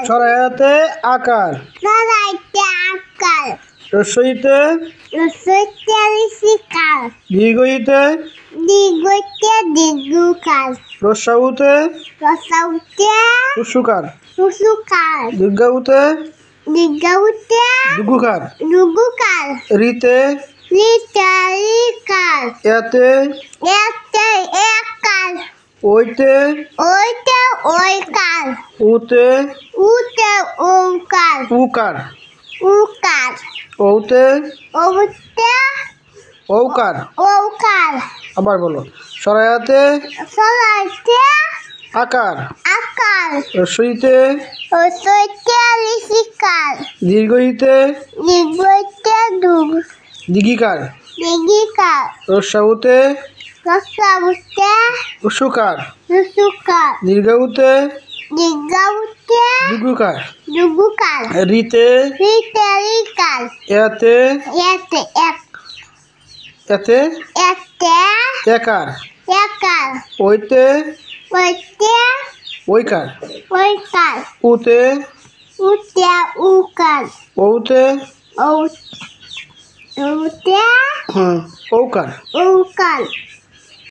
সরাইতে আকার রস্বইতে দীর্ঘইতে রস্যাউতে উৎসুকার দীর্ঘাউতে দুগুকার রিতে এতে ওইতে উতে উকার ওতে ঔকার। আবার বলো, সরাইতে আকার রস্বইতে দীর্ঘইতে দিগিকার রস্যাউতে উৎসুকার দীর্ঘাউতে দুগুকার রিতে এতে একার ওইতে ওইকার উতে ওতে ঔকার।